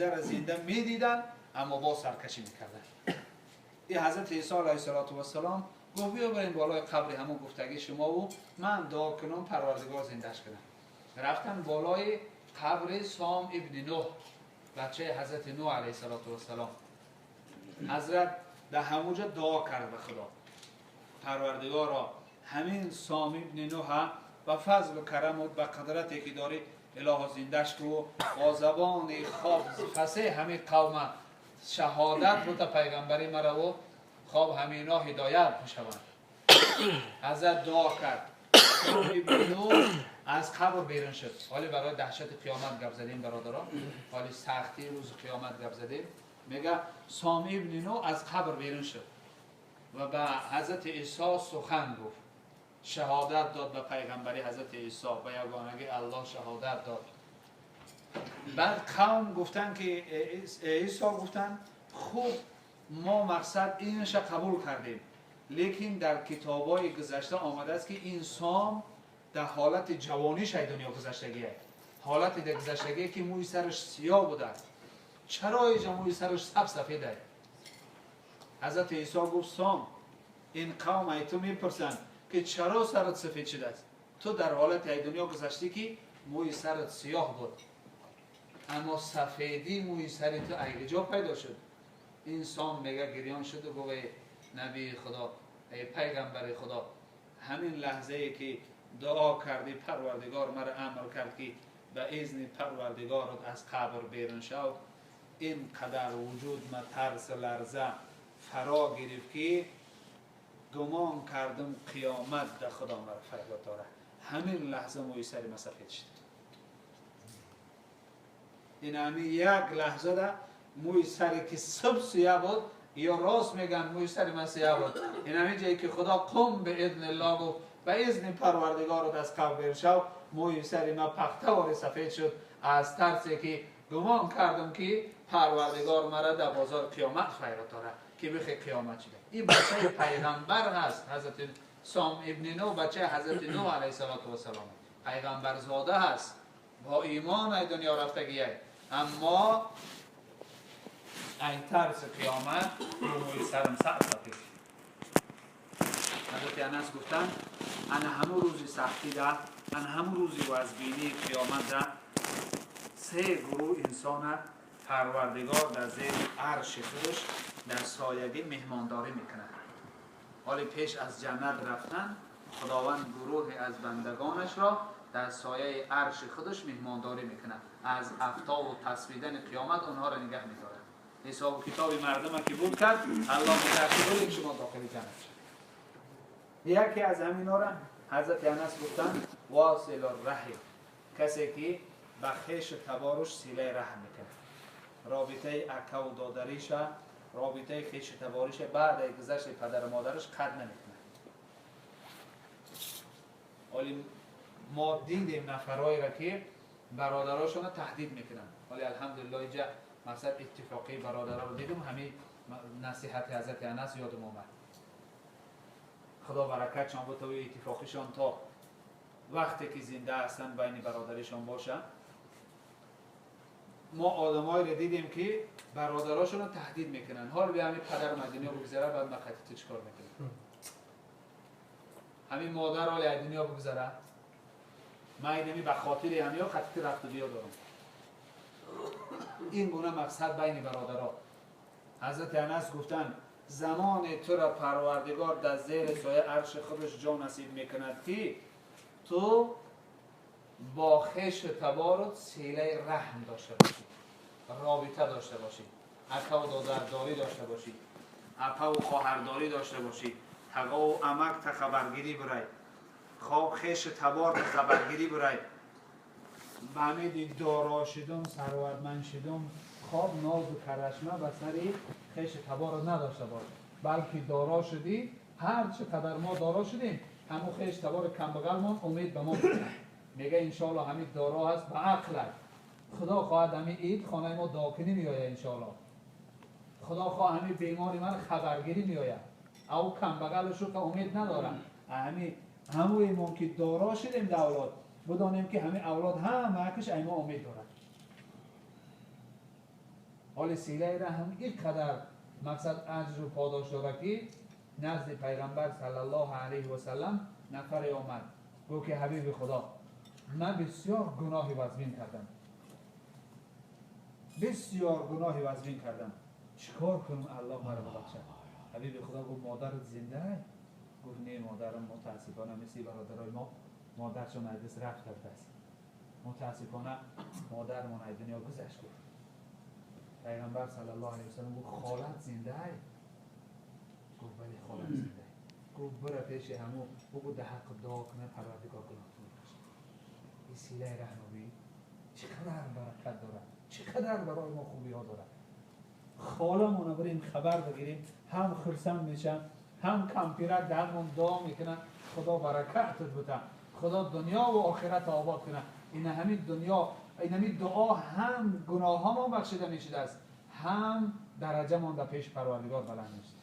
موعظه را زنده میدیدن اما با سرکشی میکردن. این حضرت عیسی علیه السلام گفت بیا بریم بالای قبر همون گفتگی شما و من دعا کنم پروردگار زندهش کنم. رفتن بالای قبر سام ابن نوح، بچه حضرت نوح علیه السلام. حضرت در همونجا دعا کرد به خدا، پروردگارا همین سام ابن نوح و فضل و کرم و به قدرتی که داری اله زندهش کو با زبان خواب فصیح همین قوم شهادت بوده پیغمبری مرا و خواب همینا هدایت میشوند. حضرت دعا کرد، سام ابن نوح از قبر بیرون شد. حالی برای دهشت قیامت گپ زدیم برادران، حالی سختی روز قیامت گپ زدیم. میگه سام ابن نوح از قبر بیرون شد و به حضرت عیسی سخن گفت، شهادت داد به پیغمبری حضرت عیسی، به یگانگی الله شهادت داد. بعد قوم گفتن که عیسی گفتن خوب ما مقصد اینش قبول کردیم، لیکن در کتابای گذشته آمده است که این سام در حالت جوانیش ای دنیا گذشتگیه، حالت در گذشتگیه که موی سرش سیاه بوده، چرا اینجا موی سرش سفیده؟ حضرت عیسی گفت سام این قوم ای تو میپرسن که چرا سرت سفید شده است؟ تو در حالت ای دنیا گذشتی که موی سرت سیاه بود، اما سفیدی موی سر تو ای جا پیدا شد. این سام میگه گریان شد و گفت نبی خدا، ای پیغمبر خدا، همین لحظه ای که دعا کردی پروردگار مرا امر کرد که به اذن پروردگارت از قبر بیرون شو، این قدر وجود ما ترس لرزه فرا گرفت که گمان کردم قیامت در خدا مرا فریاد داره. همین لحظه موی سر ما سفید شد. این همین یک لحظه ده موی سری که سب سیاه بود، یا راست میگن موی سر ما سیاه بود. این همین جایی که خدا قم به اذن الله گفت به اذن پروردگارت از قبر بیرون شو، موی سر ما پختوار سفید شد از ترسی که گمان کردم که پروردگار مرا در بازار قیامت فریاد داره که بخی قیامت شده. این بچه پیغمبر هست، حضرت سام ابن نوح بچه حضرت نوح علیه السلام، پیغمبر زاده هست، با ایمان ای دنیا رفتگیه، اما این ترس قیامت موی سرم سفید. حضرت انس گفتن ان همون روزی سختی ده، ان همون روزی و از بینی قیامت ده، سه گروه انسان پروردگار در زیر عرش خودش در سایگی مهمانداری میکنه. حالی پیش از جنت رفتن خداوند گروه از بندگانش را در سایه عرش خودش مهمانداری میکنه، از افتاب و تصویدن قیامت اونها را نگه میداره. حساب کتاب مردم که بود کرد الله میترسه که شما داخل جنت شد. یکی از همینا را حضرت انس گفتن واصل الرحم، کسی که به خویش تبارش صله رحم میکنه، رابطه اکا و دادریش، رابطه خویش تبارش بعد از گذشت پدر و مادرش قطع نمیکنه. ولی ما دیدیم نفرایی را که برادراشون تهدید میکنن، ولی الحمدلله اینجا مقصد اتفاقی برادرها رو دیدیم. همین نصیحت حضرت انس یادم اومد. خدا برکت شان بده و اتفاقیشان تا وقتی که زنده هستن بین برادرشان باشه. ما آدمایی رو دیدیم که برادراشون رو تهدید میکنن، حال به همین پدر دنیا بگذره بعد ما خطی چیکار میکنیم؟ همین مادر حال دنیا بگذره، من اینمی به خاطر همین خطی رفت و بیا دارم. این گونه مقصد بین برادرها. حضرت انس گفتن زمان تو را پروردگار در زیر سایه عرش خودش جا نصیب میکند که تو با خویش تبارت صله رحم داشته باشی، رابطه داشته باشی، اکا و دادرداری داشته باشی، اپا و خواهرداری داشته باشی، تقا و امک تا خبرگیری برای خواب خویش تبار تا خبرگیری برای بمید دارا شدم ثروتمند شدم خواب ناز و کرشمه به سری خویش تبار رو نداشته باش، بلکه دارا شدی هر چقدر ما دارا شدیم همون خویش تبار کمبغلمان امید به ما بکنه. میگه انشاءالله همین دارا هست به عقلت، خدا خواهد همین عید خانه ما داکنی میآید، انشاءالله خدا خواهد همین بیماری من خبرگیری میآید، او کمبغلش رو که امید ندارم. همون ایمان که دارا شدیم در اولاد بدانیم که همین اولاد هم معکش ایمان امید دارن. حال سیله رحم اینقدر مقصد اجر و پاداش داره که نزد پیغمبر صلی الله علیه و سلم نفر آمد گفت که حبیب خدا من بسیار گناه وزمین کردم، بسیار گناه وزمین کردم، چیکار کنم الله مرا ببخشد؟ حبیب خدا گفت مادرت زنده؟ گفت نه مادرم متاسفانه مثل برادرای ما مادرشون از دست رفت کرده است، متاسفانه مادرمون از دنیا گذشت. گفت پیغمبر صلی الله علیه و سلم گفت خالت زنده ای؟ گفت بله خالت زنده ای. گفت برو پیش همو بگو ده حق دعا کنه پروردگار گناهتون بخشه. این سیله رحمانی چقدر برکت داره، چقدر برای ما خوبی ها داره. خالمون بریم خبر بگیریم، هم خرسند میشن، هم کمپیرک درمون دعا میکنن خدا برکتت بده، خدا دنیا و آخرت آباد کنه. این همین دنیا، این همین دعا هم گناه ها ما بخشیده میشده است، هم درجه ما در پیش پروردگار بلند میشه.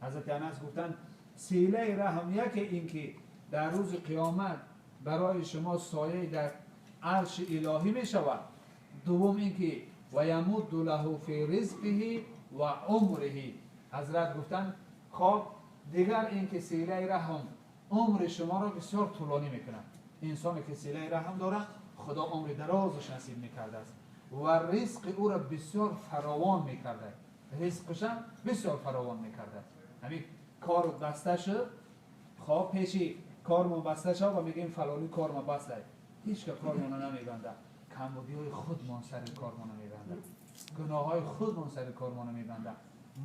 حضرت انس گفتن سیله رحم یکی این که در روز قیامت برای شما سایه در عرش الهی می شود. دوم این که و یمد له فی رزقه و عمره. حضرت گفتن خب دیگر این که سیله رحم عمر شما را بسیار طولانی میکنه. انسانی که سیله رحم داره خدا عمر درازش نصیب میکرده است و رزق او را بسیار فراوان میکرده، رزقش هم بسیار فراوان میکرده. همین کار بسته شد، خب پیشی کارمون بسته شد و میگیم فلانی کارمون بسته، هیچ که کارمون نمیبنده، کمبودی های خودمون سر کارمون میبنده، گناه های خودمون سر کارمون میبنده.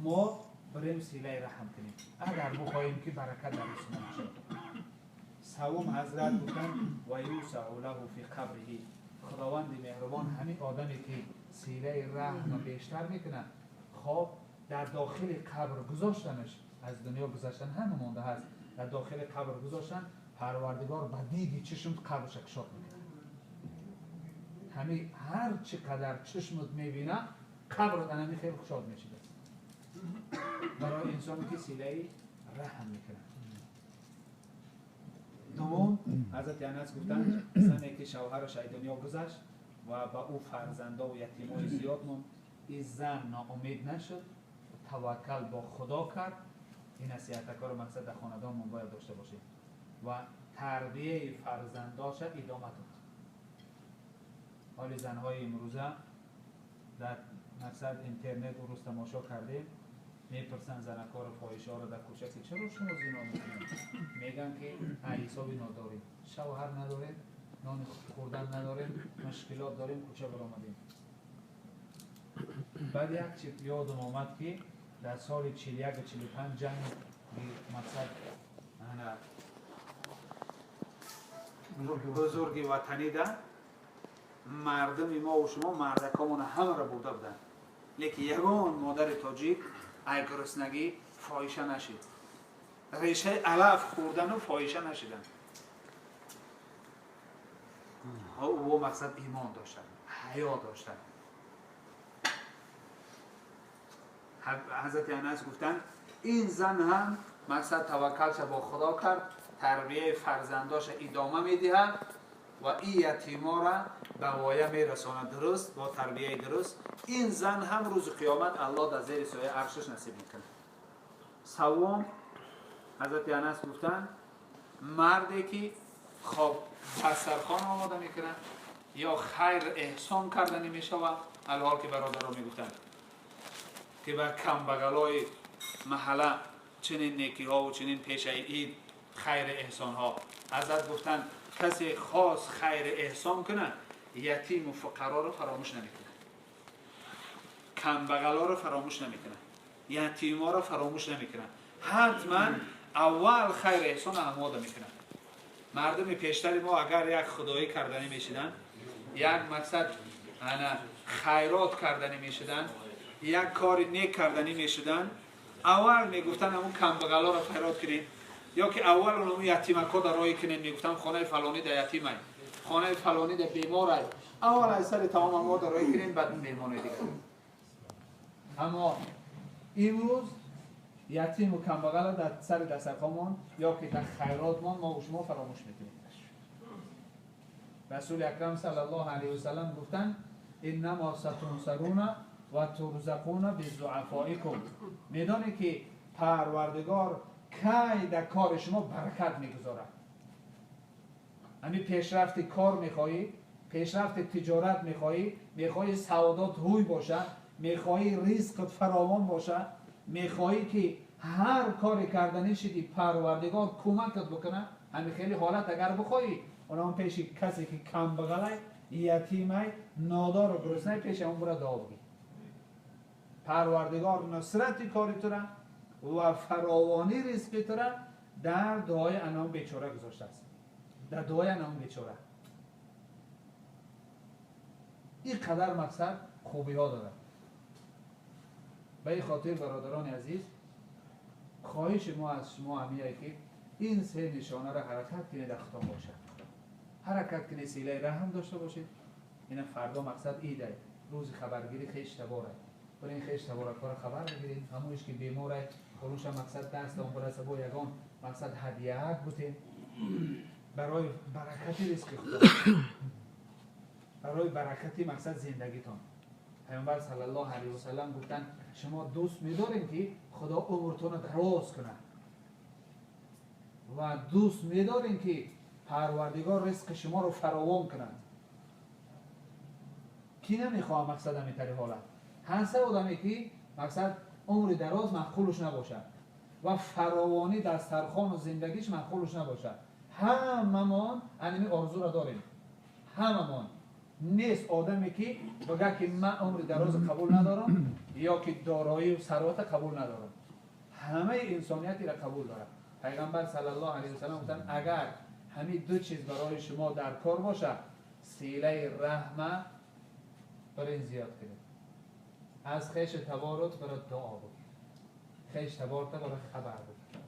ما بریم سیله رحم کنیم اگر بخواهیم که برکت در اسمون شد. سوم حضرت گفتن و یوسع له فی قبره. خداوند مهربان همین آدمی که سیله رحم بیشتر میکنه، خب در داخل قبر گذاشتنش، از دنیا گذاشتن همه مونده هست، در داخل قبر گذاشتن پروردگار با دیدی چشم قبرش کشاف میکنه. همین هر چقدر چشمت میبینه قبرت همین خیلی خوشحال میشه برای انسانی که سیله رحم میکنه. دوم حضرت انس گفتن زنی که شوهرش از دنیا گذشت و با او فرزندا و یتیمای زیاد موند، این زن ناامید نشد، توکل با خدا کرد. این نصیحت کار مقصد در خاندانمون باید داشته باشیم و تربیه فرزنداش ادامه داد. حالی زنهای امروزه در مقصد اینترنت و روز تماشا کردیم، میپرسن زنکار فاحشه‌ها رو در کوچه که چرا شما زنا میکنید؟ میگن که حسابی نداریم، شوهر نداریم، نان خوردن نداریم، مشکلات داریم، کوچه برآمدیم. بعد یک چیز یادم آمد که در سال 41 و 45 جنگ مقصد بزرگی وطنی ده، مردم ما و شما مردکامون همه را بوده بودن، لیکن یگان مادر تاجیک ای گرسنگی فاحشه نشید، ریشه علف خوردن و فاحشه نشیدن. او مقصد ایمان داشتن، حیا داشتن. حضرت انس گفتن این زن هم مقصد توکلش با خدا کرد، تربیه فرزنداش ادامه میده و این یتیما را به وایه میرساند درست، با تربیه درست. این زن هم روز قیامت الله در زیر سایه عرشش نصیب میکنه. سوم حضرت انس گفتن مردی که خب دسترخوان آماده میکنه یا خیر احسان کردنی میشه و الحال که برادرها میگفتن که بر کم بغلای محله چنین نیکی ها و چنین پیش عید خیر احسان ها. حضرت گفتن کسی خاص خیر احسان کنه یتیم و فقرا رو فراموش نمیکنه، کم بغلا رو فراموش نمیکنه، یتیما رو فراموش نمیکنه، حتما اول خیر احسان آماده میکنه. مردم پیشتری ما اگر یک خدایی کردنی میشدن، یک مقصد خیرات کردنی میشدن، یک کار نیک کردنی میشدن، اول میگفتن همون کم بغلا رو خیرات کنین، یا که اول اونم یتیمکا در راه کنین، میگفتن خانه فلانی در یتیمه، خانه فلانی در بیماره، اول از سر تمام ما در راه کنین بعد میمونه دیگه. اما امروز یتیم و کم بغلا در سر دسترخوان یا که در خیراتمان ما و شما فراموش میکنیم. رسول اکرم صلی الله علیه و سلم گفتن انما ستنصرون و ترزقون بضعفائکم. میدانی که پروردگار کی در کار شما برکت میگذاره. همین پیشرفت کار میخوایی، پیشرفت تجارت میخوایی سعادت روی باشه، میخوایی رزقت فراوان باشه، میخوایی که هر کاری کردنی شدی پروردگار کمکت بکنه. همین خیلی حالت اگر بخوایی اونم پیش کسی که کم بغله، یتیمه، نادار و گرسنه پیش اون برای دعا بگی. پروردگار نصرت کاری تو را و فراوانی رزق تو را در دعای انام بیچاره گذاشته است. در دعای انام بیچاره این قدر مقصد خوبی ها داره. به این خاطر برادران عزیز خواهش ما از شما همیه که این سه نشانه را حرکت کنید در ختم باشه. حرکت کنید سیله رحم داشته باشید. این فردا مقصد ایده روز خبرگیری خیش تباره. برای این خیش تباره کار خبر بگیرید. همونش که بیماره خروش مقصد دست اون برسه با یگان مقصد هدیه بودیم برای برکتی رزق خدا، برای برکتی مقصد زندگیتان. پیامبر صلی الله علیه و سلم گفتن شما دوست می‌دارین که خدا عمرتون رو دراز کنه و دوست می‌دارین که پروردگار رزق شما رو فراوان کنه. کی نمیخواد مقصد همین حالت؟ هست آدمی که مقصد عمر دراز مخولش نباشه و فراوانی دسترخوان و زندگیش مخولش نباشه. هممان انمی آرزو را داریم. هممان نیست آدمی که بگه که من عمر دراز قبول ندارم یا که دارایی و ثروت قبول ندارم. همه انسانیتی را قبول داره. پیغمبر صلی الله علیه و سلم گفتن اگر همین دو چیز برای شما در کار باشه سیله رحمه برای زیاد کنید. از خیش تبارت برای دعا بکنید. خیش تبارت برای خبر بکنید.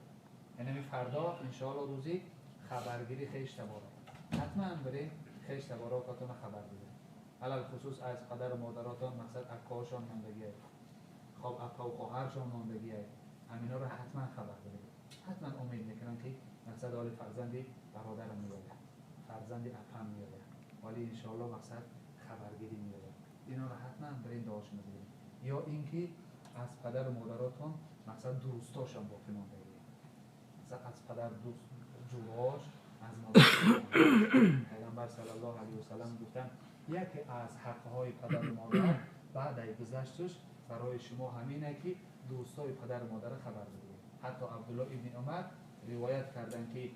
یعنی فردا انشاءالله روزی خبرگیری خیش تبارت. حتما برای خیش تبارکاتون خبر بگیرید. علل خصوص از پدر و مادراتان مقصد اکاهاشان ماندگیه، خب اکا و خواهرشان ماندگیه، همینا رو حتما خبر بگیرید. حتما امید میکنم که مقصد حال فرزندی برادر میاید، فرزندی اپم میاید، ولی انشاءالله مقصد خبرگیری میاید. اینا رو حتما برای دعاشون بگیرید. یا اینکه از پدر و مادراتون مقصد دوستاشان باقی ماندگیه، مثلا از پدر دوست جوراش از مادر. پیغمبر صلی الله علیه و سلم گفتن یکی از حقهای پدر و مادر بعد از گذشتش برای شما همینه که دوستای پدر و مادر خبر بگیرید. حتی عبدالله ابن عمر روایت کردن که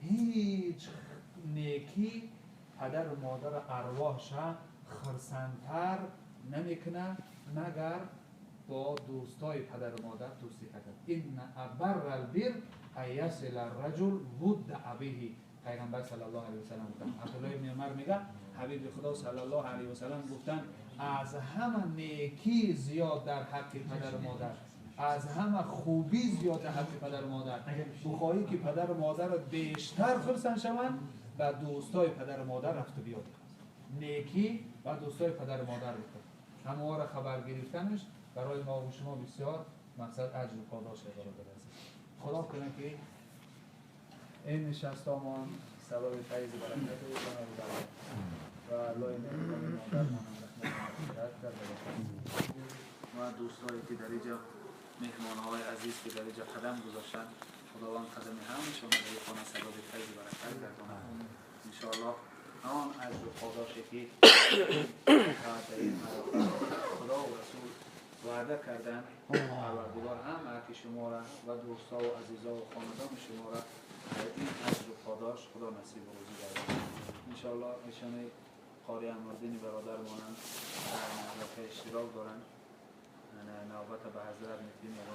هیچ نیکی پدر و مادر ارواحش خرسندتر نمیکنه مگر با دوستای پدر و مادر دوستی کردن. این ابر البر ایصل الرجل ود ابیه. پیغمبر صلی الله علیه و سلم گفتن. عبدالله ابن عمر میگه حبیب خدا صلی الله علیه و سلم گفتن از همه نیکی زیاد در حق پدر و مادر، از همه خوبی زیاد در حق پدر و مادر. بخواهی که پدر و مادر بیشتر خرسند شوند و دوستای پدر و مادر رفت بیاد. نیکی و دوستای پدر و مادر بکن. همه را خبر گرفتنش برای ما و شما بسیار مقصد اجر و پاداش قرار برسه. خدا کنه که این نشستمان سبب فیض برکت و برکت و الله نعمت مادرمان رحمت کرده و دوستایی که در اینجا مهمانهای عزیز که در اینجا قدم گذاشتن خداوند قدم همشون در این خانه سبب فیض برکت گردونه. انشاءالله آن اجر و پاداشی که در این خدا و رسول وعده کردن پروردگار هم که شما را و دوستا و عزیزا و خاندان شما را این اجر و پاداش خدا نصیب و روزی گردونه. انشاءالله نشانه قاری انوالدین برادر مانند در نهضت اشتراک دارند. نوبت به حضرت میتونیم